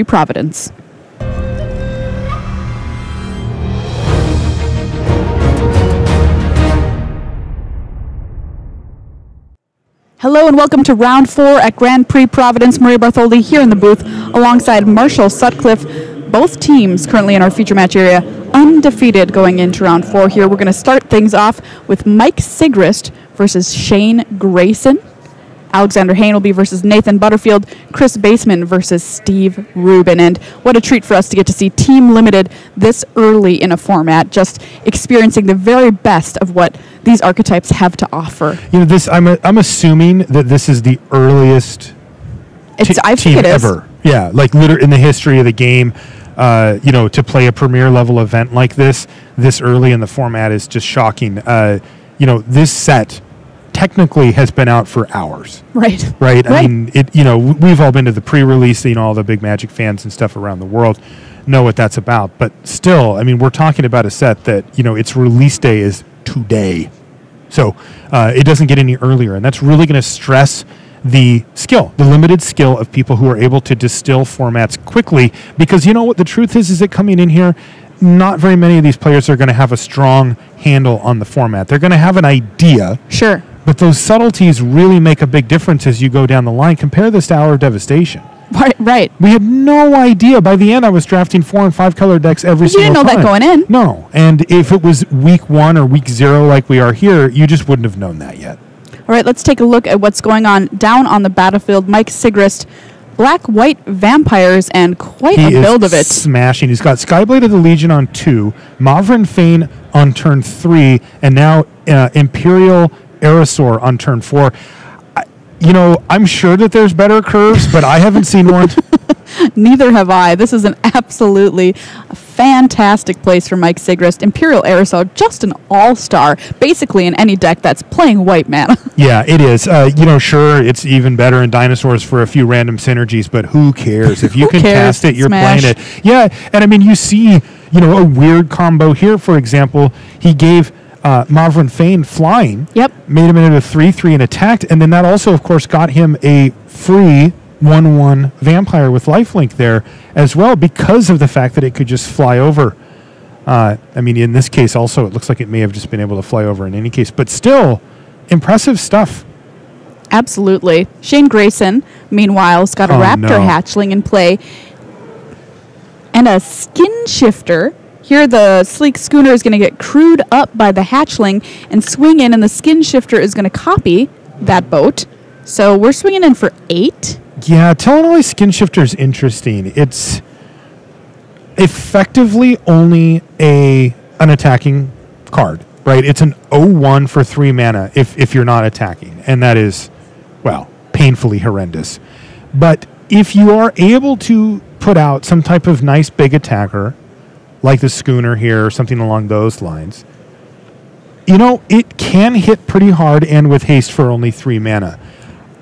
Providence. Hello and welcome to Round 4 at Grand Prix Providence. Maria Bartholdi here in the booth alongside Marshall Sutcliffe. Both teams currently in our feature match area undefeated going into Round 4 here. We're going to start things off with Mike Sigrist versus Shane Grayson. Alexander Hayne will be versus Nathan Butterfield, Chris Basemann versus Steve Rubin. And what a treat for us to get to see Team Limited this early in a format, just experiencing the very best of what these archetypes have to offer. You know, this I'm assuming that this is the earliest team ever. Yeah, like literally in the history of the game. To play a premier level event like this early in the format is just shocking. This set technically has been out for hours. Right. I mean, we've all been to the pre-release, all the big Magic fans and stuff around the world know what that's about. But still, I mean, we're talking about a set that, its release day is today. So it doesn't get any earlier. And that's really going to stress the limited skill of people who are able to distill formats quickly. Because what the truth is that coming in here, not very many of these players are going to have a strong handle on the format. They're going to have an idea. Sure. But those subtleties really make a big difference as you go down the line. Compare this to Hour of Devastation. Right. We had no idea. By the end, I was drafting 4 and 5 color decks every single time. You didn't know that going in. No. And if it was week 1 or week 0 like we are here, you just wouldn't have known that yet. All right, let's take a look at what's going on down on the battlefield. Mike Sigrist, black-white vampires, and quite a build of it. Smashing. He's got Skyblade of the Legion on 2, Mavrin Fane on turn 3, and now Imperial Aerosaur on turn 4. I'm sure that there's better curves, but I haven't seen one. Neither have I. This is an absolutely fantastic place for Mike Sigrist. Imperial Aerosaur, just an all-star, basically in any deck that's playing white mana. Yeah, it is. Sure, it's even better in Dinosaurs for a few random synergies, but who cares? If you can cast it, you're playing it. Yeah, and I mean, you see, a weird combo here, for example. He gave Mavrin Fane flying. Yep. Made him into a 3/3 and attacked, and then that also, of course, got him a free 1/1 vampire with lifelink there as well because of the fact that it could just fly over. In this case also, it looks like it may have just been able to fly over in any case, but still, impressive stuff. Absolutely. Shane Grayson, meanwhile, has got a Raptor hatchling in play and a Skin Shifter. Here, the Sleek Schooner is going to get crewed up by the hatchling and swing in, and the Skin Shifter is going to copy that boat. So we're swinging in for 8. Yeah, Telenoli Skin Shifter is interesting. It's effectively only an attacking card, right? It's an 0/1 for 3 mana if you're not attacking, and that is, painfully horrendous. But if you are able to put out some type of nice big attacker, like the Schooner here or something along those lines, it can hit pretty hard and with haste for only 3 mana.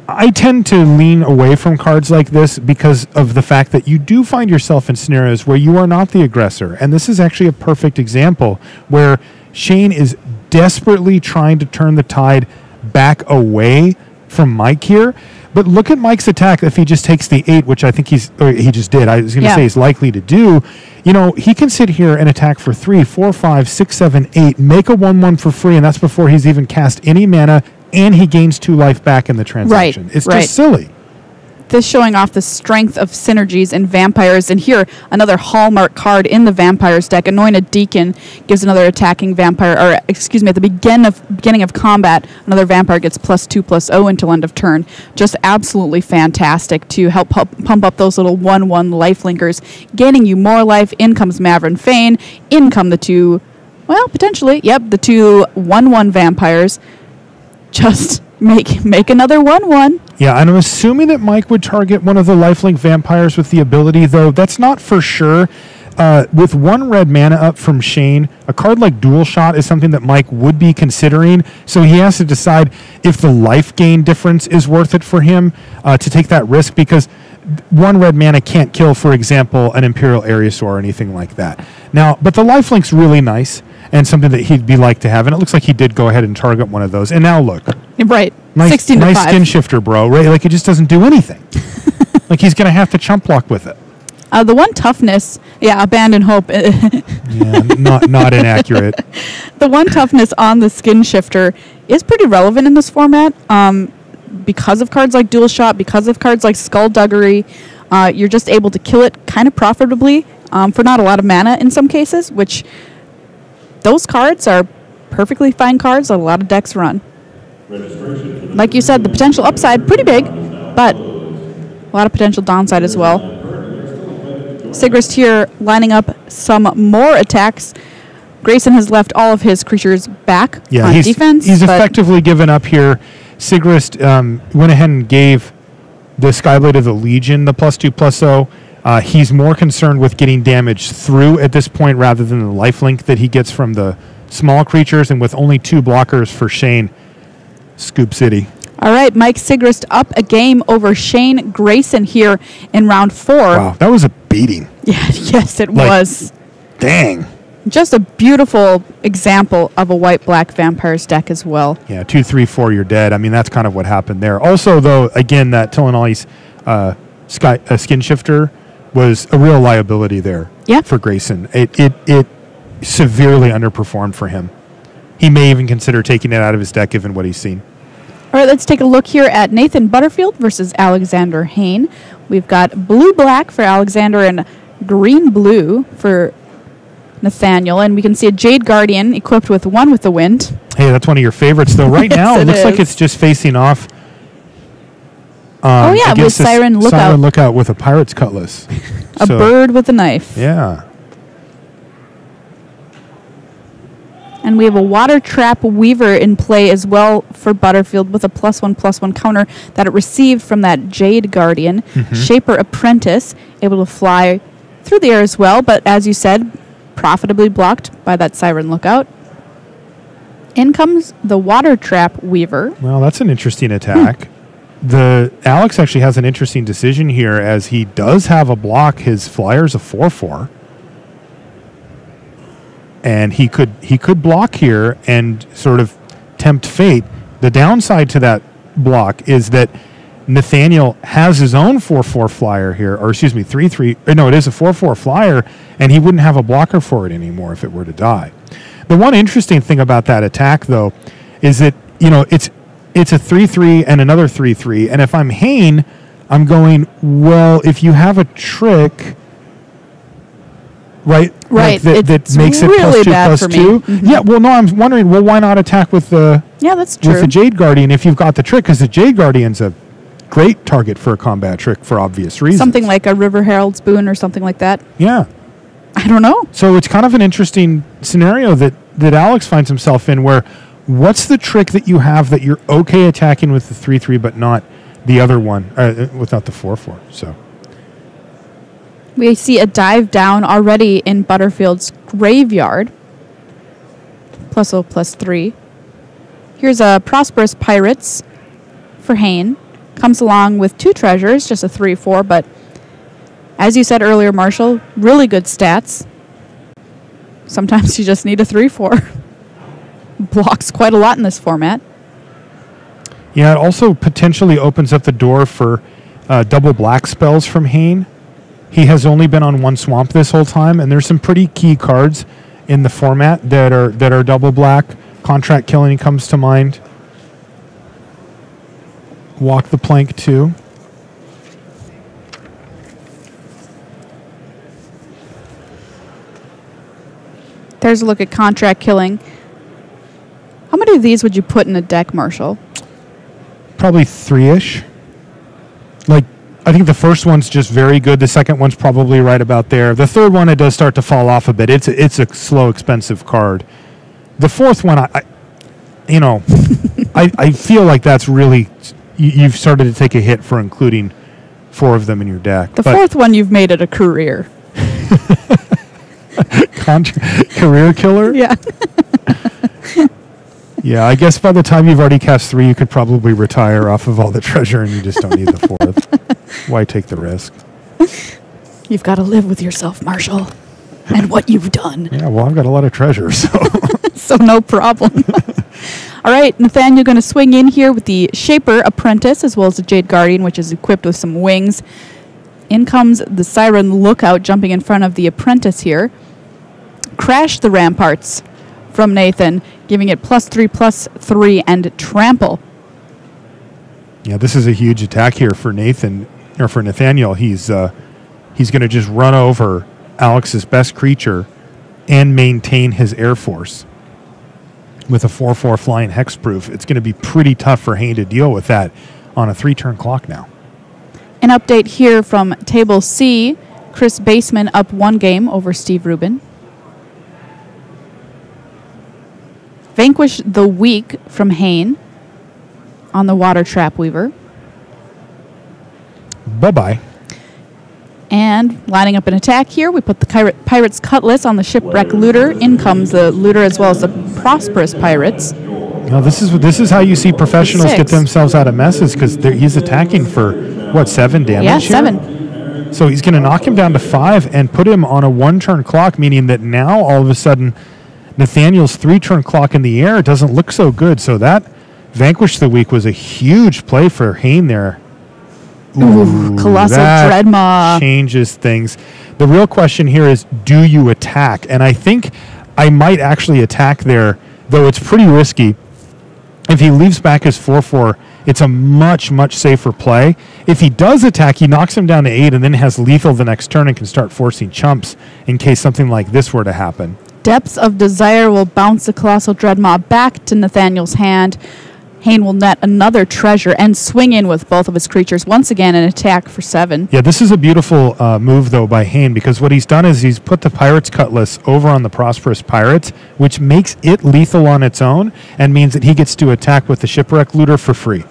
I tend to lean away from cards like this because of the fact that you do find yourself in scenarios where you are not the aggressor. And this is actually a perfect example where Shane is desperately trying to turn the tide back away from Mike here. But look at Mike's attack if he just takes the 8, which I think he just did. I was going to say he's likely to do. He can sit here and attack for 3, 4, 5, 6, 7, 8, make a 1/1 for free, and that's before he's even cast any mana, and he gains 2 life back in the transaction. It's just silly. This showing off the strength of synergies in vampires. And here, another hallmark card in the vampires deck. Anointed Deacon gives another attacking vampire, at the beginning of combat, another vampire gets +2/+0 until end of turn. Just absolutely fantastic to help pump up those little 1/1 lifelinkers, gaining you more life. In comes Mavrin Fane. In come the 2, the 2 1/1 vampires. Just make another 1/1. Yeah, and I'm assuming that Mike would target one of the lifelink vampires with the ability, though that's not for sure. With 1 red mana up from Shane, a card like Dual Shot is something that Mike would be considering, so he has to decide if the life gain difference is worth it for him to take that risk, because 1 red mana can't kill, for example, an Imperial Aerosaur or anything like that. Now, but the lifelink's really nice and something that he'd be like to have, and it looks like he did go ahead and target one of those. And now look. Right. Nice, 16 to 5. Nice Skin Shifter, bro. Right? Like, it just doesn't do anything. Like, he's going to have to chump block with it. The one toughness, abandon hope. Yeah, not inaccurate. The one toughness on the skin shifter is pretty relevant in this format because of cards like Dual Shot, because of cards like Skullduggery. You're just able to kill it kind of profitably for not a lot of mana in some cases, which those cards are perfectly fine cards that a lot of decks run. Like you said, the potential upside pretty big, but a lot of potential downside as well. Sigrist here lining up some more attacks. Grayson has left all of his creatures back on defense. He's effectively given up here. Sigrist went ahead and gave the Skyblade of the Legion the +2/+0. He's more concerned with getting damage through at this point rather than the lifelink that he gets from the small creatures, and with only 2 blockers for Shane, Scoop City. All right, Mike Sigrist up a game over Shane Grayson here in round 4. Wow, that was a beating. Yeah, yes, it was. Dang. Just a beautiful example of a white-black Vampires deck as well. Yeah, 2, 3, 4, you're dead. I mean, that's kind of what happened there. Also, though, again, that Tillinolli's skin shifter was a real liability there for Grayson. It severely underperformed for him. He may even consider taking it out of his deck given what he's seen. All right, let's take a look here at Nathan Butterfield versus Alexander Hayne. We've got blue-black for Alexander and green-blue for Nathaniel, and we can see a Jade Guardian equipped with One with the Wind. Hey, that's one of your favorites, though. Right now, it looks like it's just facing off. With Siren Lookout. Siren Lookout with a Pirate's Cutlass. A bird with a knife. Yeah. And we have a Water Trap Weaver in play as well for Butterfield with a +1/+1 counter that it received from that Jade Guardian. Mm-hmm. Shaper Apprentice, able to fly through the air as well, but as you said, profitably blocked by that Siren Lookout. In comes the Water Trap Weaver. Well, that's an interesting attack. Alex actually has an interesting decision here, as he does have a block. His flyer's a 4/4. And he could block here and sort of tempt fate. The downside to that block is that Nathaniel has his own 4/4 flyer here, or excuse me, 3/3. No, it is a 4/4 flyer, and he wouldn't have a blocker for it anymore if it were to die. The one interesting thing about that attack, though, is that it's a 3/3 and another 3/3, and if I'm Hayne, I'm going, well, if you have a trick. Right. That makes it really +2/+2. Mm-hmm. Yeah. Well, no, I'm wondering. Well, why not attack with the? Yeah, that's true. With the Jade Guardian, if you've got the trick, because the Jade Guardian's a great target for a combat trick for obvious reasons. Something like a River Herald's Boon or something like that. Yeah. I don't know. So it's kind of an interesting scenario that Alex finds himself in, where what's the trick that you have that you're okay attacking with the 3/3, but not the other one, without the 4/4. So. We see a dive down already in Butterfield's graveyard. +0/+3. Here's a Prosperous Pirates for Hayne. Comes along with 2 treasures, just a 3/4, but as you said earlier, Marshall, really good stats. Sometimes you just need a 3/4. Blocks quite a lot in this format. Yeah, it also potentially opens up the door for double black spells from Hayne. He has only been on 1 swamp this whole time, and there's some pretty key cards in the format that are double black. Contract Killing comes to mind. Walk the Plank too. There's a look at Contract Killing. How many of these would you put in a deck, Marshall? Probably 3-ish. I think the first one's just very good. The second one's probably right about there. The third one, it does start to fall off a bit. It's a slow, expensive card. The fourth one, I feel like that's really, you've started to take a hit for including 4 of them in your deck. The fourth one, you've made it a career. Career killer? Yeah. Yeah, I guess by the time you've already cast 3, you could probably retire off of all the treasure, and you just don't need the 4th. Why take the risk? You've got to live with yourself, Marshall, and what you've done. Yeah, well, I've got a lot of treasure, so. So no problem. All right, Nathaniel going to swing in here with the Shaper Apprentice, as well as the Jade Guardian, which is equipped with some wings. In comes the Siren Lookout, jumping in front of the Apprentice here. Crash the Ramparts from Nathan, giving it +3/+3 and Trample. Yeah, this is a huge attack here for Nathan, or for Nathaniel. He's going to just run over Alex's best creature and maintain his Air Force with a 4/4 flying hexproof. It's going to be pretty tough for Hayne to deal with that on a 3-turn clock now. An update here from Table C. Chris Baseman up 1 game over Steve Rubin. Vanquish the Weak from Hayne on the Water Trap Weaver. Bye-bye. And lining up an attack here, we put the Pirates Cutlass on the Shipwreck Looter. In comes the Looter as well as the Prosperous Pirates. Now this is how you see professionals 6. get themselves out of messes, because he's attacking for, 7 damage Yeah, here? 7. So he's going to knock him down to 5 and put him on a 1-turn clock, meaning that now all of a sudden Nathaniel's 3-turn clock in the air doesn't look so good. So that Vanquish the Weak was a huge play for Hayne there. Ooh, Colossal that Dreadmaw. changes things. The real question here is, do you attack? And I think I might actually attack there, though it's pretty risky. If he leaves back his 4/4, it's a much, much safer play. If he does attack, he knocks him down to 8 and then has lethal the next turn and can start forcing chumps in case something like this were to happen. Depths of Desire will bounce the Colossal Dreadmaw back to Nathaniel's hand. Hayne will net another treasure and swing in with both of his creatures. Once again, an attack for 7. Yeah, this is a beautiful move, though, by Hayne, because what he's done is he's put the Pirates Cutlass over on the Prosperous Pirates, which makes it lethal on its own and means that he gets to attack with the Shipwreck Looter for free.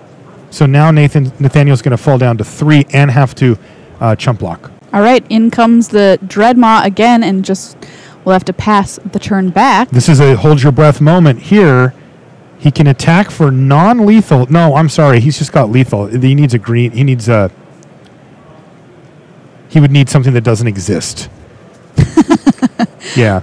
So now Nathaniel's going to fall down to 3 and have to chump block. All right, in comes the Dreadmaw again, and we'll have to pass the turn back. This is a hold your breath moment here. He can attack for non-lethal. No, I'm sorry. He's just got lethal. He needs a green. He would need something that doesn't exist. Yeah.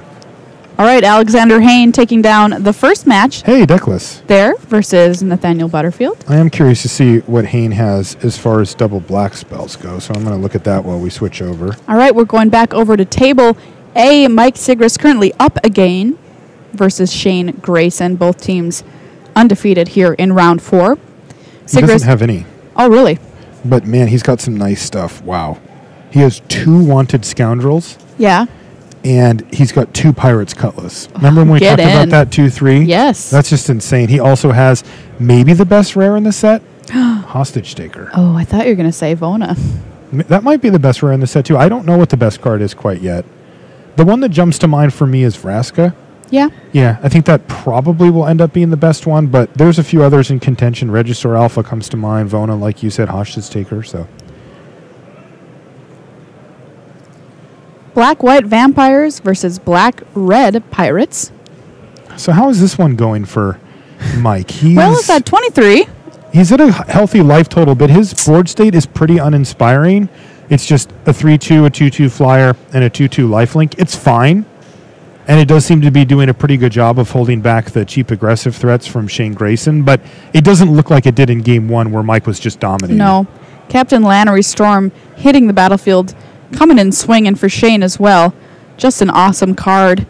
All right, Alexander Hayne taking down the first match Hey, Deckless. there versus Nathaniel Butterfield. I am curious to see what Hayne has as far as double black spells go, so I'm going to look at that while we switch over. All right, we're going back over to table A. Mike Sigrist currently up again versus Shane Grayson. Both teams undefeated here in round 4. He doesn't have any. Oh, really? But, man, he's got some nice stuff. Wow. He has 2 Wanted Scoundrels, Yeah. and he's got 2 Pirates Cutlass. Remember when we Get talked about in. that 2/3? Yes. That's just insane. He also has maybe the best rare in the set, Hostage Taker. Oh, I thought you were going to say Vona. That might be the best rare in the set, too. I don't know what the best card is quite yet. The one that jumps to mind for me is Vraska. Yeah. Yeah, I think that probably will end up being the best one, but there's a few others in contention. Regisaur Alpha comes to mind. Vona, like you said, Hostage Taker, so... Black-white vampires versus black-red pirates. So how is this one going for Mike? Well, it's at 23. He's at a healthy life total, but his board state is pretty uninspiring. It's just a 3/2, a 2/2 flyer, and a 2/2 lifelink. It's fine, and it does seem to be doing a pretty good job of holding back the cheap aggressive threats from Shane Grayson, but it doesn't look like it did in Game 1 where Mike was just dominating. No. Captain Lannery Storm hitting the battlefield, coming in swinging for Shane as well. Just an awesome card.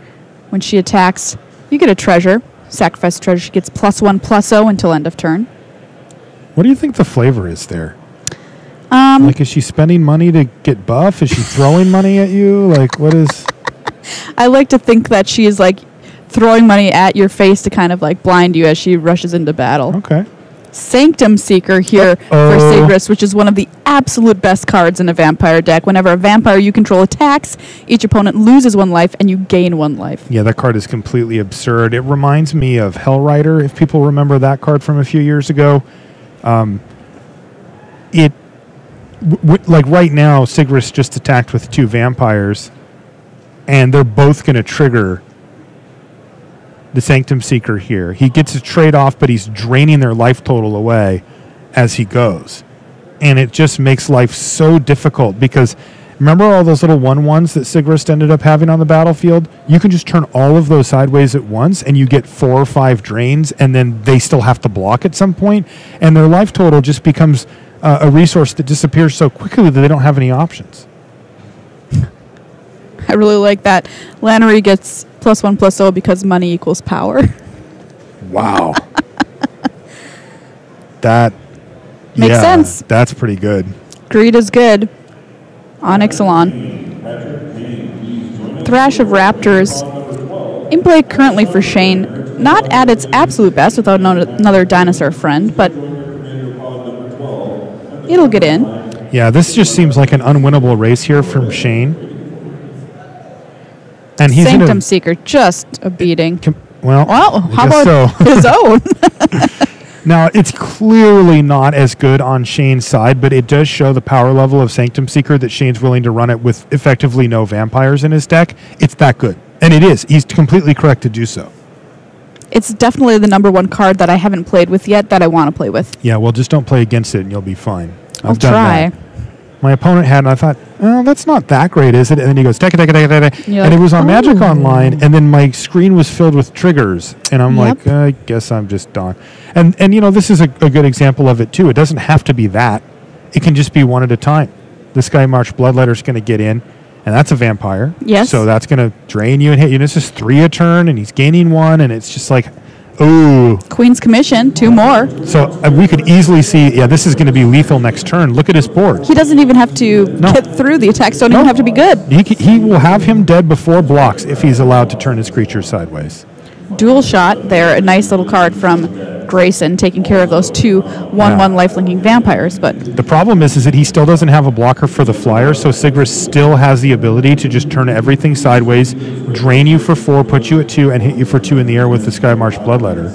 When she attacks, you get a treasure. Sacrifice treasure. She gets +1/+0 until end of turn. What do you think the flavor is there? Like, is she spending money to get buff? Is she throwing money at you? Like, what is... I like to think that she is like throwing money at your face to kind of like blind you as she rushes into battle. Okay. Sanctum Seeker here for Sigrist, which is one of the absolute best cards in a vampire deck. Whenever a vampire you control attacks, each opponent loses 1 life and you gain 1 life. Yeah, that card is completely absurd. It reminds me of Hellrider, if people remember that card from a few years ago. Like right now, Sigrist just attacked with 2 vampires, and they're both going to trigger the Sanctum Seeker here. He gets a trade-off, but he's draining their life total away as he goes. And it just makes life so difficult because remember all those little 1/1s that Sigrist ended up having on the battlefield? You can just turn all of those sideways at once and you get 4 or 5 drains, and then they still have to block at some point, and their life total just becomes a resource that disappears so quickly that they don't have any options. I really like that. Lannery gets +1/+0 because money equals power. Wow. That makes sense. That's pretty good. Greed is good on Ixalan. Thrash of Raptors in play currently for Shane. Not at its absolute best without another dinosaur friend, but it'll get in. Yeah, this just seems like an unwinnable race here from Shane. And he's Sanctum Seeker, just a beating. Well, how about his own? Now, it's clearly not as good on Shane's side, but it does show the power level of Sanctum Seeker that Shane's willing to run it with effectively no vampires in his deck. It's that good. And it is. He's completely correct to do so. It's definitely the number one card that I haven't played with yet that I want to play with. Yeah, well, just don't play against it and you'll be fine. I'll try. My opponent had, and I thought, oh, that's not that great, is it? And then he goes, take it. And it was on Magic Online, and then my screen was filled with triggers. And I'm like, I guess I'm just done. And this is a good example of it, too. It doesn't have to be that. It can just be one at a time. This guy, March Bloodletter's going to get in, and that's a vampire. Yes. So that's going to drain you and hit you. And it's just 3 a turn, and he's gaining 1, and it's just like, ooh. Queen's Commission, 2 more. So we could easily see, this is going to be lethal next turn. Look at his board. He doesn't even have to get through. The attacks don't even have to be good. He will have him dead before blocks if he's allowed to turn his creature sideways. Dual Shot there, a nice little card from Grayson, taking care of those 2 1/1 lifelinking vampires. But the problem is that he still doesn't have a blocker for the flyer, so Sigrist still has the ability to just turn everything sideways, drain you for 4, put you at 2, and hit you for 2 in the air with the Skymarch Bloodletter.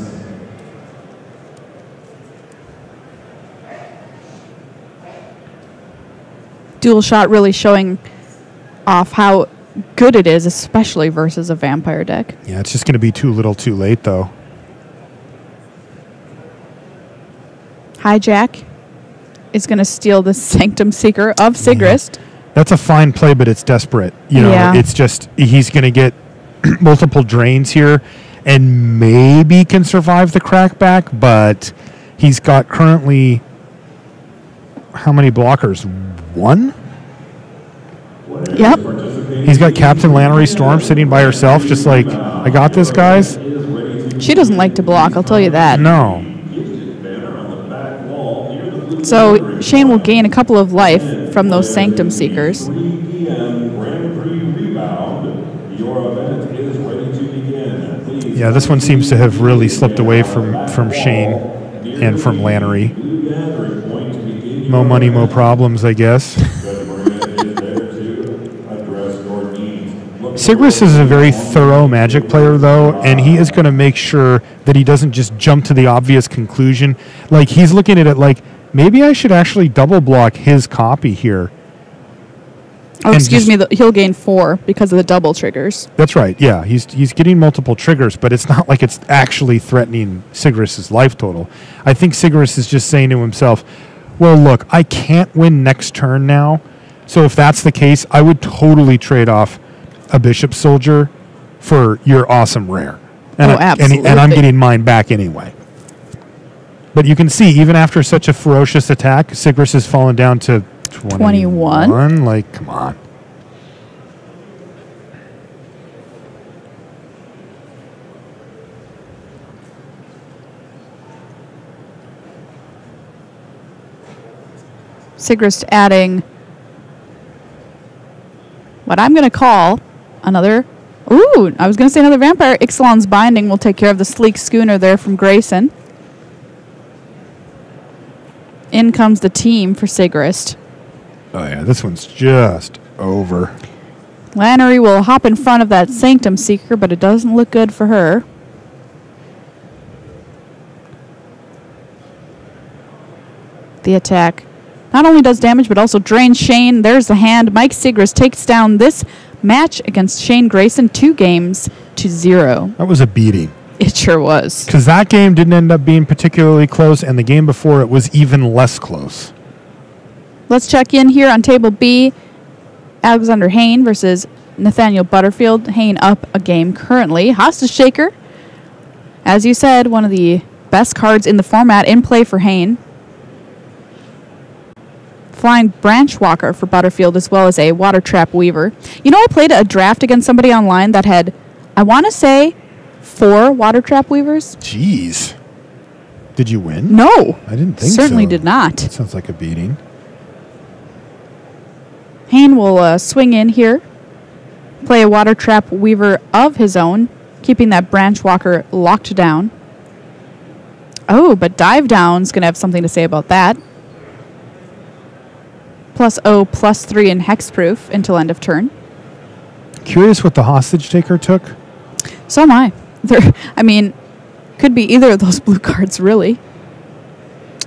Dual Shot really showing off how good it is, especially versus a vampire deck. Yeah, it's just going to be too little too late, though. Hijack is going to steal the Sanctum Seeker of Sigrist. That's a fine play, but it's desperate. It's just he's going to get multiple drains here and maybe can survive the crackback, but he's got currently how many blockers? 1? Yep. He's got Captain Lannery Storm sitting by herself, just like, I got this, guys. She doesn't like to block, I'll tell you that. No. So Shane will gain a couple of life from those Sanctum Seekers. Yeah, this one seems to have really slipped away from Shane and from Lannery. Mo money, mo problems, I guess. Sigrist is a very thorough Magic player, though, and he is going to make sure that he doesn't just jump to the obvious conclusion. Like, he's looking at it like, maybe I should actually double block his copy here. Oh, excuse me, he'll gain 4 because of the double triggers. That's right, yeah. He's getting multiple triggers, but it's not like it's actually threatening Sigrist's life total. I think Sigrist is just saying to himself, well, look, I can't win next turn now, so if that's the case, I would totally trade off a Bishop Soldier for your awesome rare. Absolutely. And I'm getting mine back anyway. But you can see, even after such a ferocious attack, Sigrist has fallen down to 21. Like, come on. Sigrist adding what I'm going to call another... Ooh, I was going to say another vampire. Ixalan's Binding will take care of the sleek schooner there from Grayson. In comes the team for Sigrist. Oh, yeah, this one's just over. Lannery will hop in front of that Sanctum Seeker, but it doesn't look good for her. The attack not only does damage, but also drains Shane. There's the hand. Mike Sigrist takes down this match against Shane Grayson 2-0. That was a beating. It sure was. Because that game didn't end up being particularly close, and the game before it was even less close. Let's check in here on Table B. Alexander Hayne versus Nathaniel Butterfield. Hayne up a game currently. Hostage Shaker, as you said, one of the best cards in the format in play for Hayne. flying branch walker for Butterfield, as well as a water trap weaver. You know, I played a draft against somebody online that had, I want to say, 4 water trap weavers. Jeez. Did you win? No. I didn't think so. Certainly did not. That sounds like a beating. Hayne will swing in here, play a water trap weaver of his own, keeping that branch walker locked down. Oh, but dive down's going to have something to say about that. +0, +3 in hexproof until end of turn. Curious what the hostage taker took. So am I. I mean, could be either of those blue cards, really.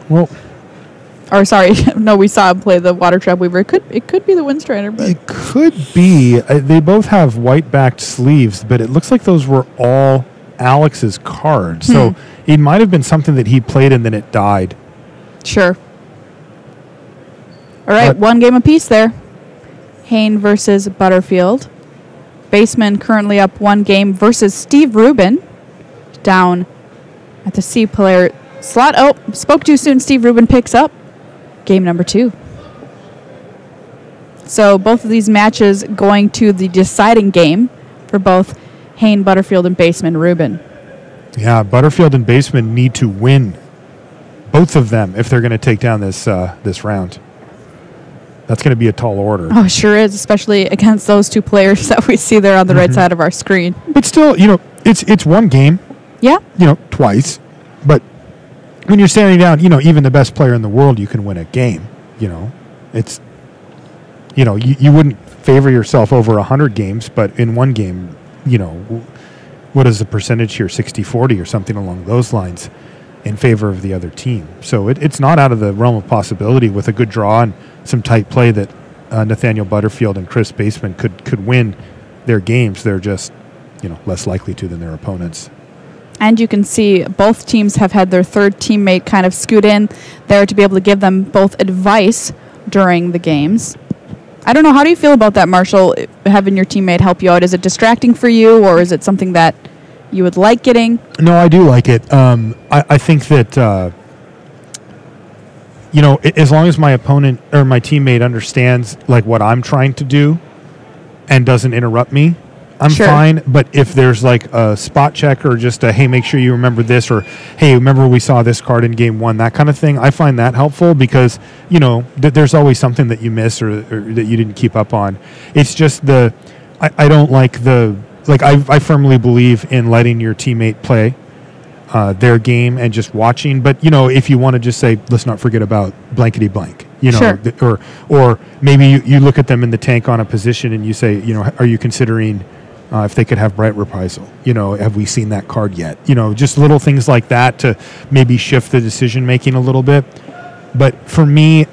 Well, or sorry, no, we saw him play the water trap weaver. It could be the Windstrider, but it could be. They both have white-backed sleeves, but it looks like those were all Alex's cards. So it might have been something that he played and then it died. Sure. All right, one game apiece there. Hayne versus Butterfield. Baseman currently up 1 game versus Steve Rubin, down at the C player slot. Oh, spoke too soon. Steve Rubin picks up game number 2. So both of these matches going to the deciding game for both Hayne, Butterfield, and Baseman, Rubin. Yeah, Butterfield and Baseman need to win, both of them, if they're going to take down this round. That's going to be a tall order. Oh, sure is, especially against those 2 players that we see there on the right side of our screen. But still, it's one game. Yeah. Twice. But when you're standing down, even the best player in the world, you can win a game. It's, you wouldn't favor yourself over 100 games, but in one game, what is the percentage here? 60-40 or something along those lines in favor of the other team. So it's not out of the realm of possibility with a good draw and some tight play that Nathaniel Butterfield and Chris Baseman could win their games. They're just, less likely to than their opponents. And you can see both teams have had their third teammate kind of scoot in there to be able to give them both advice during the games. I don't know. How do you feel about that, Marshall, having your teammate help you out? Is it distracting for you, or is it something that you would like getting? No, I do like it. I think that, as long as my opponent or my teammate understands like what I'm trying to do and doesn't interrupt me, I'm fine. But if there's like a spot check or just a, hey, make sure you remember this, or hey, remember we saw this card in game 1, that kind of thing, I find that helpful because, there's always something that you miss or that you didn't keep up on. It's just I don't like I firmly believe in letting your teammate play their game and just watching. But, if you want to just say, let's not forget about blankety blank, or maybe you look at them in the tank on a position and you say, are you considering if they could have Bright Reprisal? Have we seen that card yet? Just little things like that to maybe shift the decision making a little bit. But for me,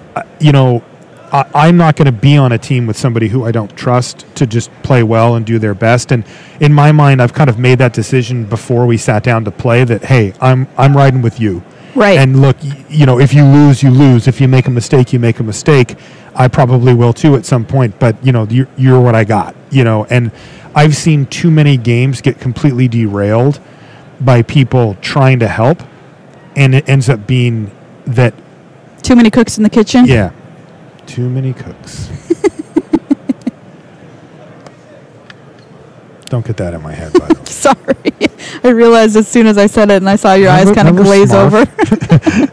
I'm not going to be on a team with somebody who I don't trust to just play well and do their best. And in my mind, I've kind of made that decision before we sat down to play that, hey, I'm riding with you. Right. And look, if you lose, you lose. If you make a mistake, you make a mistake. I probably will too at some point, but you're what I got, and I've seen too many games get completely derailed by people trying to help, and it ends up being that too many cooks in the kitchen. Yeah. Too many cooks. Don't get that in my head, by the way. Sorry. I realized as soon as I said it and I saw your eyes kind of glaze over.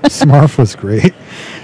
Smarf was great.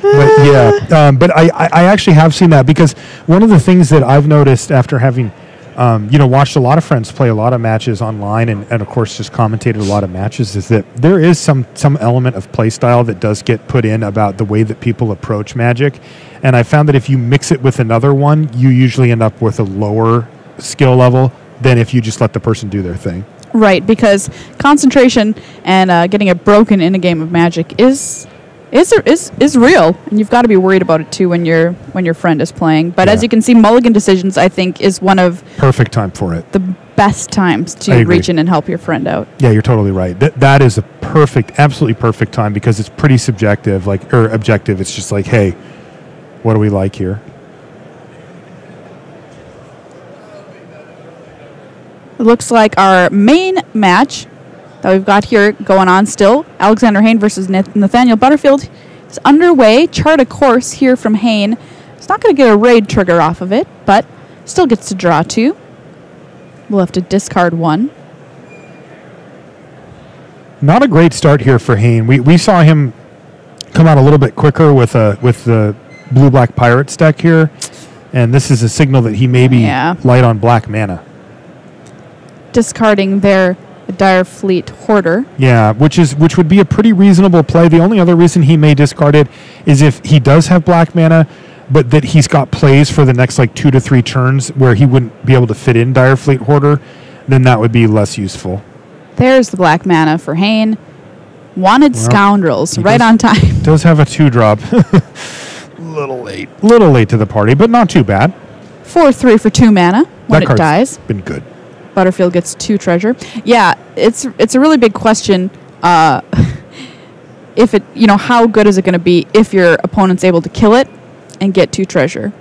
But yeah, but I actually have seen that because one of the things that I've noticed after having watched a lot of friends play a lot of matches online and of course just commentated a lot of matches is that there is some element of play style that does get put in about the way that people approach Magic. And I found that if you mix it with another one, you usually end up with a lower skill level than if you just let the person do their thing. Right, because concentration and getting it broken in a game of Magic is real, and you've got to be worried about it too when your friend is playing. But as you can see, mulligan decisions I think is one of perfect time for it. The best times to reach in and help your friend out. Yeah, you're totally right. That is a absolutely perfect time because it's pretty subjective, or objective. It's just like, hey, what do we like here? It looks like our main match that we've got here going on still, Alexander Hayne versus Nathaniel Butterfield, is underway. Chart a course here from Hayne. It's not going to get a raid trigger off of it, but still gets to draw 2. We'll have to discard 1. Not a great start here for Hayne. We saw him come out a little bit quicker with the blue-black Pirates deck here, and this is a signal that he may be light on black mana. Discarding their Dire Fleet Hoarder. Yeah, which would be a pretty reasonable play. The only other reason he may discard it is if he does have black mana, but that he's got plays for the next 2 to 3 turns where he wouldn't be able to fit in Dire Fleet Hoarder, then that would be less useful. There's the black mana for Hayne. Wanted Scoundrels, right on time. Does have a 2-drop. Little late to the party, but not too bad. 4/3 for 2 mana when it dies. Been good. Butterfield gets 2 treasure. Yeah, it's a really big question. If it, how good is it going to be if your opponent's able to kill it and get 2 treasure?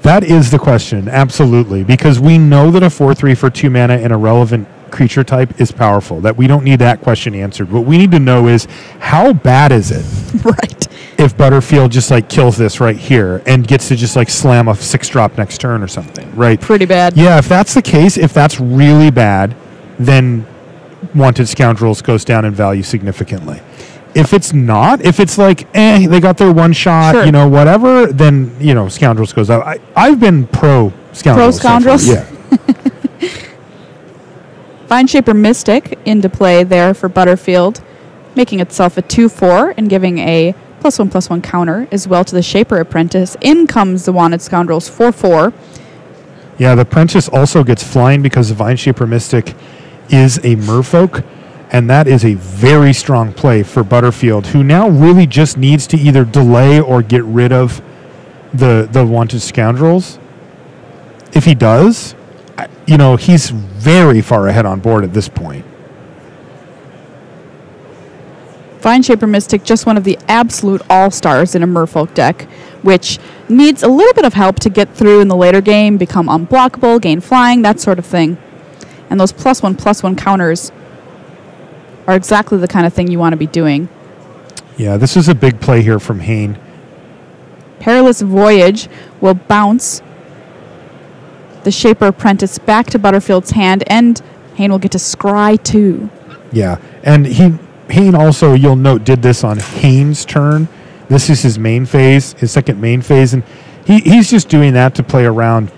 That is the question, absolutely, because we know that a 4/3 for 2 mana in a relevant creature type is powerful. That we don't need that question answered. What we need to know is how bad is it? Right. If Butterfield just kills this right here and gets to just slam a 6-drop next turn or something, right? Pretty bad. Yeah, if that's the case, if that's really bad, then Wanted Scoundrels goes down in value significantly. If it's not, if it's they got their one shot, sure, whatever, then, Scoundrels goes up. I've been pro Scoundrels. Pro Scoundrels? So yeah. Vineshaper Mystic into play there for Butterfield, making itself a 2/4 and giving a +1/+1 counter as well to the Shaper Apprentice. In comes the Wanted Scoundrels 4/4. Yeah, the Apprentice also gets flying because the Vineshaper Mystic is a merfolk, and that is a very strong play for Butterfield, who now really just needs to either delay or get rid of the Wanted Scoundrels. If he does, he's very far ahead on board at this point. Vineshaper Mystic, just one of the absolute all-stars in a merfolk deck, which needs a little bit of help to get through in the later game, become unblockable, gain flying, that sort of thing. And those +1/+1 counters are exactly the kind of thing you want to be doing. Yeah, this is a big play here from Hayne. Perilous Voyage will bounce the Shaper Apprentice back to Butterfield's hand, and Hayne will get to scry 2. Yeah, and Hayne also, you'll note, did this on Hayne's turn. This is his main phase, his second main phase, and he's just doing that to play around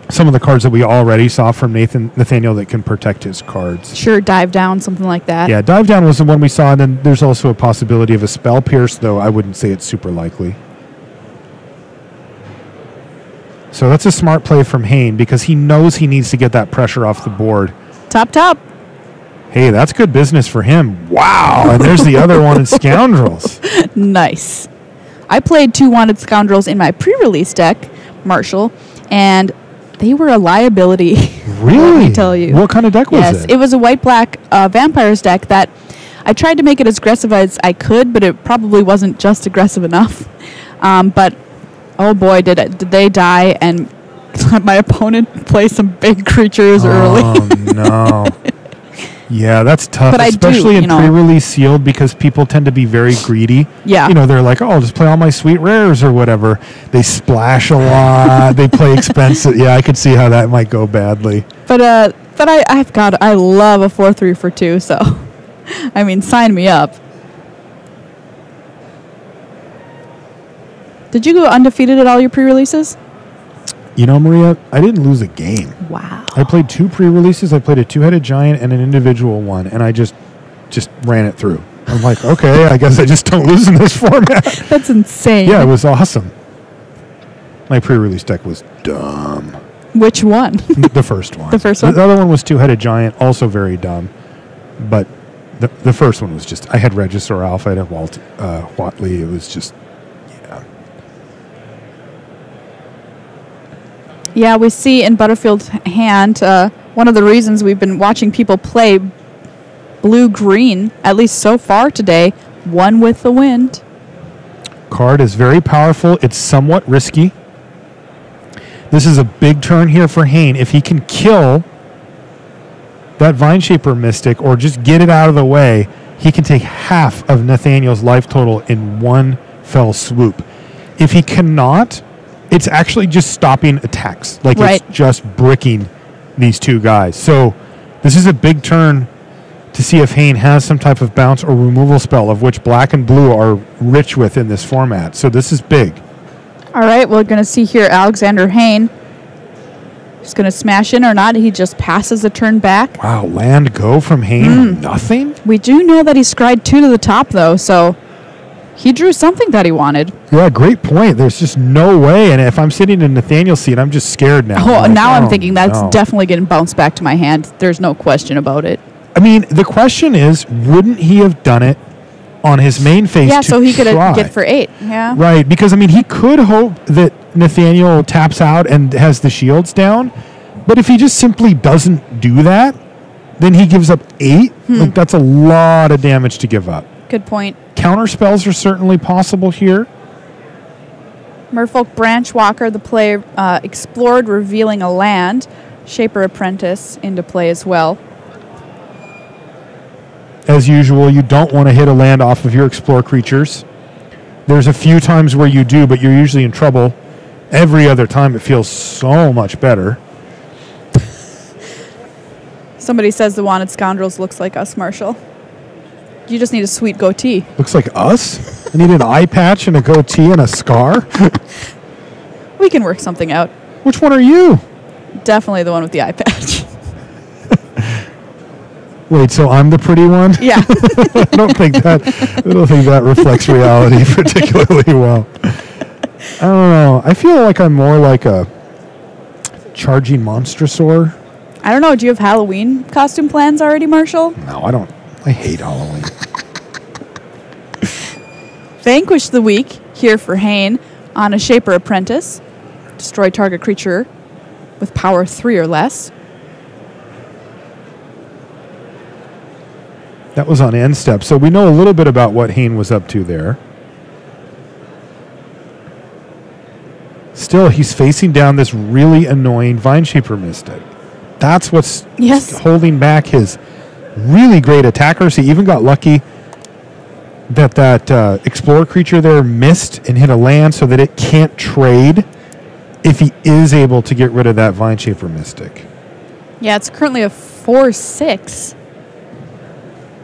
some of the cards that we already saw from Nathaniel that can protect his cards. Sure, Dive Down, something like that. Yeah, Dive Down was the one we saw, and then there's also a possibility of a Spell Pierce, though I wouldn't say it's super likely. So that's a smart play from Hayne because he knows he needs to get that pressure off the board. Top. Hey, that's good business for him. Wow, and there's the other Wanted Scoundrels. Nice. I played 2 Wanted Scoundrels in my pre-release deck, Marshall, and they were a liability. Really? Let me tell you. What kind of deck was it? Yes, it was a white-black vampires deck that I tried to make it as aggressive as I could, but it probably wasn't just aggressive enough. But oh boy, did they die and let my opponent play some big creatures early. Oh no. Yeah, that's tough, but especially in pre-release sealed, because people tend to be very greedy. Yeah. They're like, oh, I'll just play all my sweet rares or whatever. They splash a lot. They play expensive. Yeah, I could see how that might go badly. But I love a 4/3 for 2, so I mean, sign me up. Did you go undefeated at all your pre-releases? Maria, I didn't lose a game. Wow. I played 2 pre-releases. I played a 2-headed giant and an individual one, and I just ran it through. I'm like, okay, I guess I just don't lose in this format. That's insane. Yeah, it was awesome. My pre-release deck was dumb. Which one? The first one. The first one? The other one was 2-headed giant, also very dumb. But the first one was just, I had Regisaur Alpha, I had Watley. It was just, yeah. Yeah, we see in Butterfield's hand, one of the reasons we've been watching people play blue-green, at least so far today, One with the Wind. Card is very powerful. It's somewhat risky. This is a big turn here for Hayne. If he can kill that Vineshaper Mystic or just get it out of the way, he can take half of Nathaniel's life total in one fell swoop. If he cannot, it's actually just stopping attacks. Like Right. it's just bricking these two guys. So this is a big turn to see if Hayne has some type of bounce or removal spell, of which black and blue are rich with in this format. So this is big. All right, we're going to see here Alexander Hayne. He's going to smash in or not. He just passes the turn back. Wow, land go from Hayne? Nothing? We do know that he scryed 2 to the top, though, so he drew something that he wanted. Yeah, great point. There's just no way. And if I'm sitting in Nathaniel's seat, I'm just scared now. Oh, Like, now I'm oh, thinking that's no. definitely getting bounced back to my hand. There's no question about it. I mean, the question is, wouldn't he have done it on his main phase? Yeah, to so he could try? get for 8. Yeah. Right, because, I mean, he could hope that Nathaniel taps out and has the shields down. But if he just simply doesn't do that, then he gives up 8. Like, that's a lot of damage to give up. Good point. Counter spells are certainly possible here. Merfolk Branchwalker, the play explored, revealing a land. Shaper Apprentice into play as well. As usual, you don't want to hit a land off of your explore creatures. There's a few times where you do, but you're usually in trouble. Every other time it feels so much better. Somebody says the Wanted Scoundrels looks like us, Marshall. You just need a sweet goatee. Looks like us? I need an eye patch and a goatee and a scar? We can work something out. Which one are you? Definitely the one with the eye patch. Wait, so I'm the pretty one? Yeah. I don't think that reflects reality particularly well. I don't know. I feel like I'm more like a charging monstrosaur. I don't know. Do you have Halloween costume plans already, Marshall? No, I don't. I hate Halloween. Vanquish the Weak here for Hayne on a Shaper Apprentice. Destroy target creature with power 3 or less. That was on end step, so we know a little bit about what Hayne was up to there. Still, he's facing down this really annoying Vineshaper Mystic. That's what's holding back his really great attackers. He even got lucky that Explorer creature there missed and hit a land so that it can't trade if he is able to get rid of that Vineshaper Mystic. Yeah, it's currently a 4/6.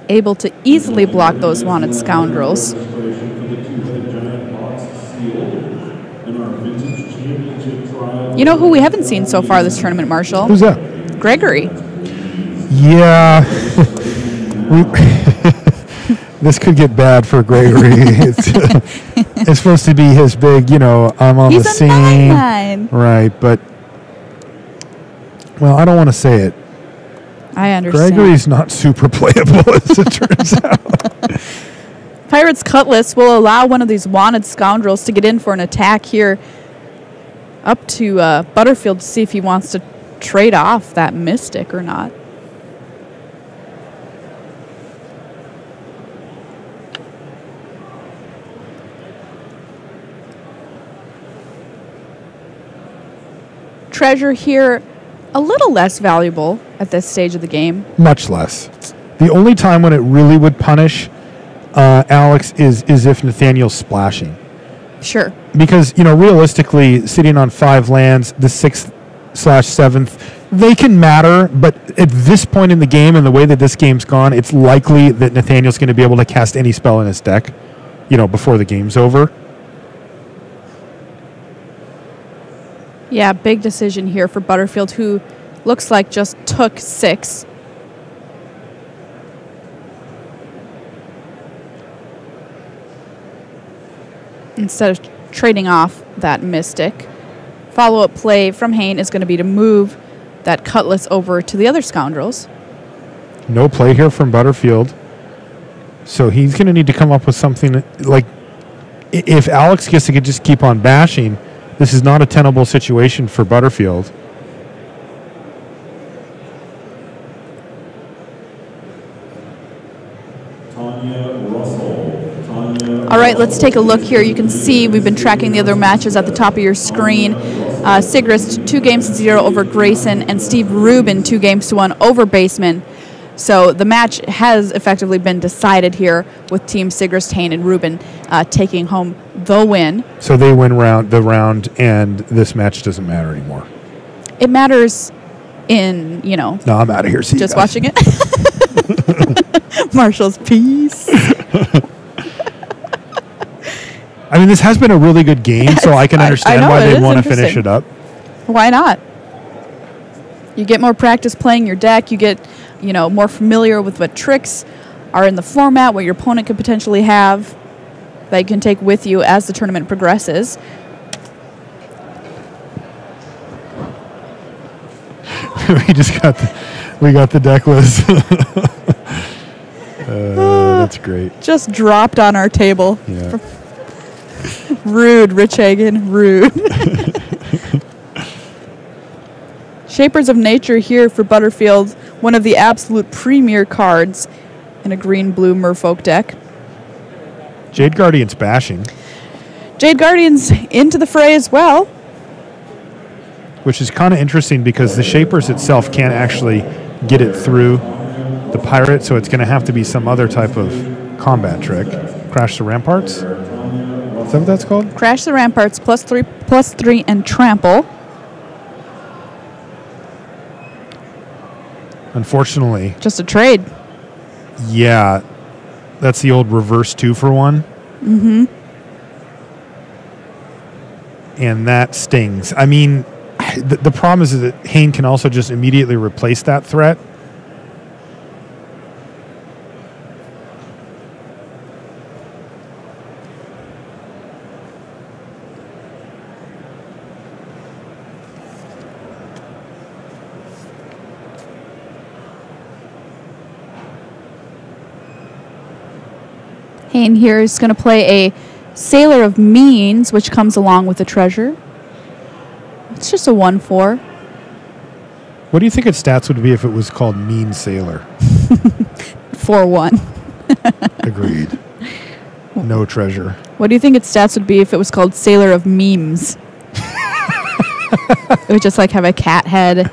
Able to easily block those Wanted Scoundrels. You know who we haven't seen so far this tournament, Marshall? Who's that? Gregory. Yeah. This could get bad for Gregory. It's supposed to be his big, I'm on the scene. He's a 9/9. Right, but, well, I don't want to say it. I understand. Gregory's not super playable, as it turns out. Pirate's Cutlass will allow one of these Wanted Scoundrels to get in for an attack here up to Butterfield to see if he wants to trade off that Mystic or not. Treasure here, a little less valuable at this stage of the game. Much less. The only time when it really would punish Alex is if Nathaniel's splashing. Sure. Because, realistically, sitting on 5 lands, the 6th/7th, they can matter, but at this point in the game and the way that this game's gone, it's likely that Nathaniel's going to be able to cast any spell in his deck, before the game's over. Yeah, big decision here for Butterfield, who looks like just took 6. Instead of trading off that Mystic. Follow-up play from Hayne is going to be to move that Cutlass over to the other Scoundrels. No play here from Butterfield. So he's going to need to come up with something like, if Alex gets to just keep on bashing, this is not a tenable situation for Butterfield. All right, let's take a look here. You can see we've been tracking the other matches at the top of your screen. Sigrist 2-0 over Grayson, and Steve Rubin 2-1 over Baesemann. So the match has effectively been decided here with Team Sigrist-Hayne-Rubin taking home the win. So they win the round, and this match doesn't matter anymore. It matters in, No, I'm out of here. See just you guys. watching it. Marshall's peace. I mean, this has been a really good game, so I can understand why they'd want to finish it up. Why not? You get more practice playing your deck. You get, more familiar with what tricks are in the format, what your opponent could potentially have that you can take with you as the tournament progresses. we got the deck list. That's great. Just dropped on our table. Yeah. Rude, Rich Hagen, rude. Shapers of Nature here for Butterfield, one of the absolute premier cards in a green-blue Merfolk deck. Jade Guardian's bashing. Jade Guardian's into the fray as well. Which is kind of interesting because the Shapers itself can't actually get it through the Pirate, so it's going to have to be some other type of combat trick. Crash the Ramparts? Is that what that's called? Crash the Ramparts, +3, and trample. Unfortunately. Just a trade. Yeah. That's the old reverse 2-for-1. Mm-hmm. And that stings. I mean, the problem is that Hayne can also just immediately replace that threat. Hayne here is going to play a Sailor of Means, which comes along with the treasure. It's just a 1/4. What do you think its stats would be if it was called Mean Sailor? 4/1. Agreed. No treasure. What do you think its stats would be if it was called Sailor of Memes? It would just have a cat head.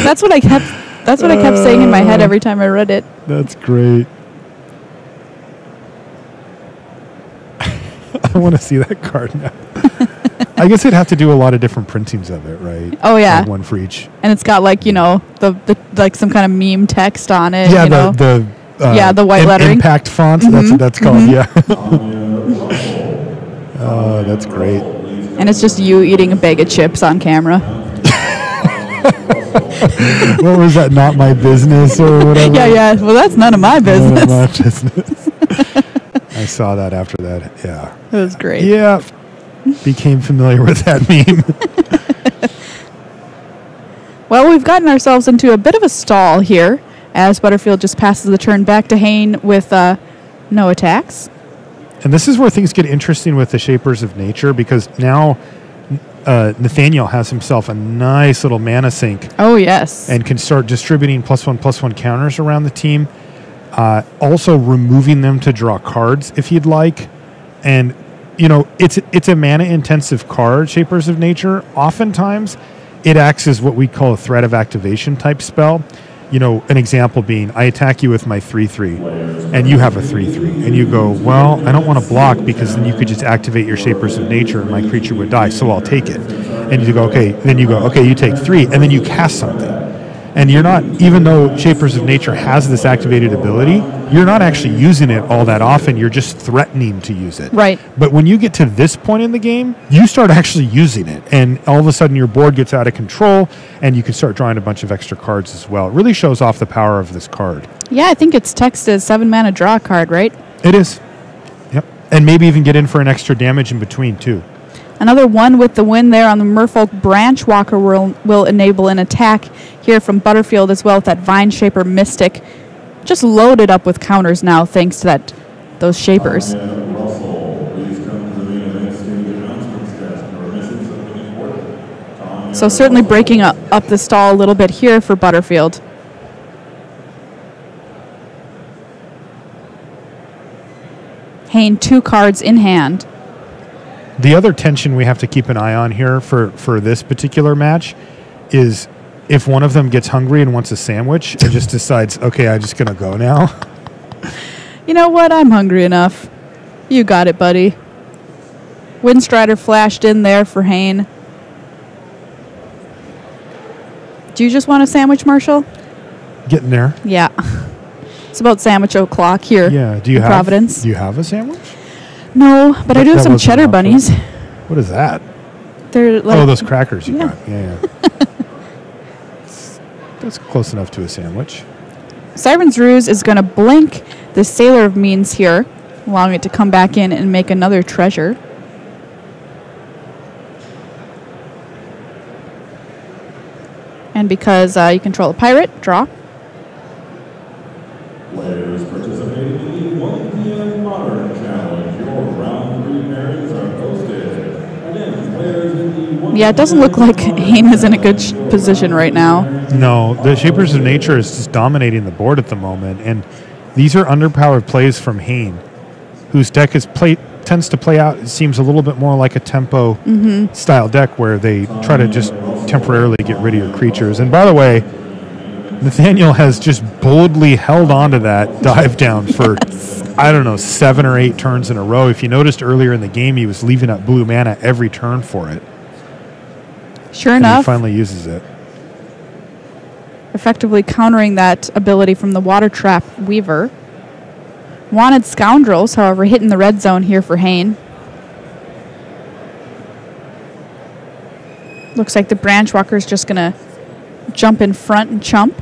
That's what I kept saying in my head every time I read it. That's great. I want to see that card now. I guess it'd have to do a lot of different printings of it, right? Oh yeah, one for each. And it's got the some kind of meme text on it. Yeah, the white lettering, impact font. Mm-hmm. That's what that's called. Mm-hmm. Yeah. Oh, that's great. And it's just you eating a bag of chips on camera. What was that? Not my business or whatever. Yeah. Well, that's none of my business. None of my business. I saw that after that. Yeah. It was great. Yeah. Became familiar with that meme. Well, we've gotten ourselves into a bit of a stall here as Butterfield just passes the turn back to Hayne with no attacks. And this is where things get interesting with the Shapers of Nature, because now Nathaniel has himself a nice little mana sink. Oh, yes. And can start distributing +1/+1 counters around the team. Also removing them to draw cards if you'd like. And, it's a mana-intensive card, Shapers of Nature. Oftentimes, it acts as what we call a threat of activation type spell. An example being, I attack you with my 3/3, and you have a 3/3, and you go, well, I don't want to block because then you could just activate your Shapers of Nature and my creature would die, so I'll take it. And you go, okay. Then you go, okay, you take 3, and then you cast something. And you're not, even though Shapers of Nature has this activated ability, you're not actually using it all that often. You're just threatening to use it. Right. But when you get to this point in the game, you start actually using it. And all of a sudden your board gets out of control, and you can start drawing a bunch of extra cards as well. It really shows off the power of this card. Yeah, I think it's text as 7-mana draw card, right? It is. Yep. And maybe even get in for an extra damage in between, too. Another one with the win there on the Merfolk. Branch Walker will enable an attack here from Butterfield as well with that Vine Shaper Mystic. Just loaded up with counters now thanks to those Shapers. So certainly breaking up the stall a little bit here for Butterfield. Hayne, 2 cards in hand. The other tension we have to keep an eye on here for this particular match is if one of them gets hungry and wants a sandwich and just decides, okay, I'm just going to go now. You know what? I'm hungry enough. You got it, buddy. Windstrider flashed in there for Hayne. Do you just want a sandwich, Marshall? Getting there. Yeah. It's about sandwich o'clock here. Yeah. In Providence. Do you have a sandwich? No, but I do have some cheddar bunnies. What is that? They're like, those crackers you got. Yeah. That's close enough to a sandwich. Siren's Ruse is going to blink the Sailor of Means here, allowing it to come back in and make another treasure. And because you control a pirate, draw. Players participating in the 1 p.m. Modern Challenge. Your round 3 pairings are posted. Again, players in the 1 Yeah, it doesn't look like Hayne is in a good position right now. No, the Shapers of Nature is just dominating the board at the moment, and these are underpowered plays from Hayne, whose deck tends to play out, it seems, a little bit more like a tempo style deck where they try to just temporarily get rid of your creatures. And by the way, Nathaniel has just boldly held on to that dive down for, I don't know, 7 or 8 turns in a row. If you noticed earlier in the game, he was leaving up blue mana every turn for it. Sure and enough. He finally uses it. Effectively countering that ability from the Water Trap Weaver. Wanted Scoundrels, however, hitting the red zone here for Hayne. Looks like the Branch Walker is just going to jump in front and chump.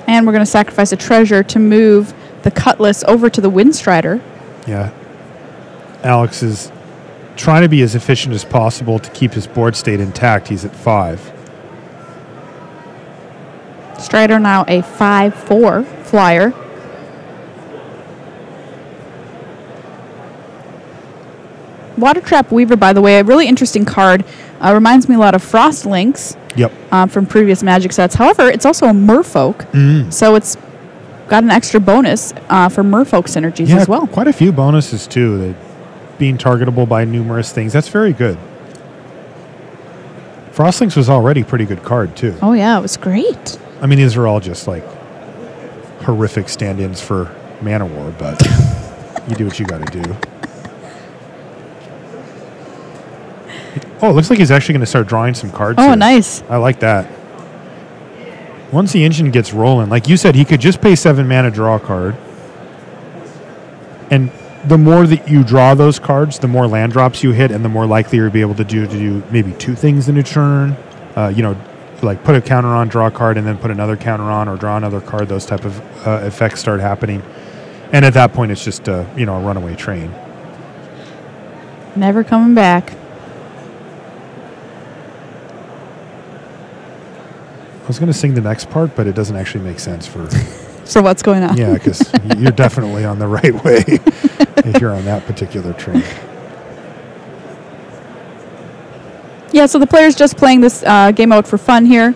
And we're going to sacrifice a treasure to move the Cutlass over to the Windstrider. Yeah. Alex is trying to be as efficient as possible to keep his board state intact. He's at 5. Strider now a 5/4 flyer. Water Trap Weaver, by the way, a really interesting card. Reminds me a lot of Frost Links. Yep. From previous Magic sets. However, it's also a Merfolk, so it's got an extra bonus for Merfolk synergies as well. Quite a few bonuses too. That being targetable by numerous things. That's very good. Frostlinks was already a pretty good card too. Oh yeah, it was great. I mean, these are all just like horrific stand-ins for Mana War, but you do what you got to do. Oh, it looks like he's actually going to start drawing some cards. Oh, here. nice. I like that. Once the engine gets rolling, like you said, he could just pay 7 mana, draw a card. And the more that you draw those cards, the more land drops you hit, and the more likely you'll be able to do maybe 2 things in a turn. Like put a counter on, draw a card, and then put another counter on, or draw another card. Those type of effects start happening. And at that point, it's just a runaway train. Never coming back. I was going to sing the next part, but it doesn't actually make sense for... So what's going on? Yeah, because you're definitely on the right way if you're on that particular train. Yeah, so the player's just playing this game out for fun here.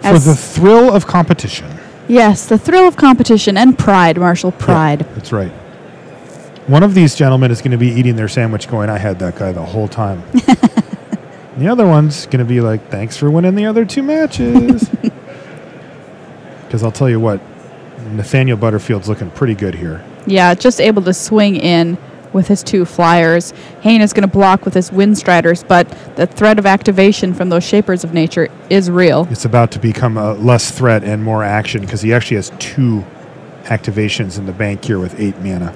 For the thrill of competition. Yes, the thrill of competition and pride, Marshall, pride. Yeah, that's right. One of these gentlemen is going to be eating their sandwich going, I had that guy the whole time. The other one's going to be like, thanks for winning the other 2 matches. Because I'll tell you what, Nathaniel Butterfield's looking pretty good here. Yeah, just able to swing in with his 2 flyers. Hayne is going to block with his Windstriders, but the threat of activation from those Shapers of Nature is real. It's about to become a less threat and more action because he actually has 2 activations in the bank here with 8 mana.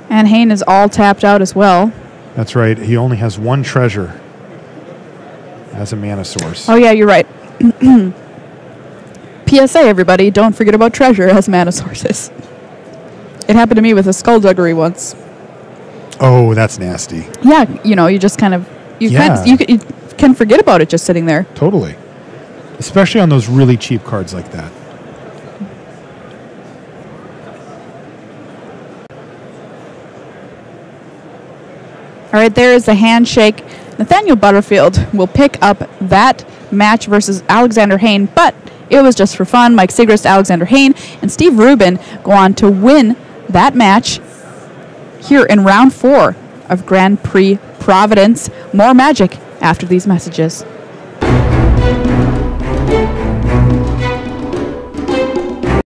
And Hayne is all tapped out as well. That's right. He only has 1 treasure as a mana source. Oh, yeah, you're right. PSA, everybody, don't forget about treasure as mana sources. It happened to me with a Skullduggery once. Oh, that's nasty. Yeah, you just kind of... You can forget about it just sitting there. Totally. Especially on those really cheap cards like that. All right, there is the handshake. Nathaniel Butterfield will pick up that match versus Alexander Hayne, but It was just for fun. Mike Sigrist, Alexander Hayne, and Steve Rubin go on to win that match here in round 4 of Grand Prix Providence. More Magic after these messages.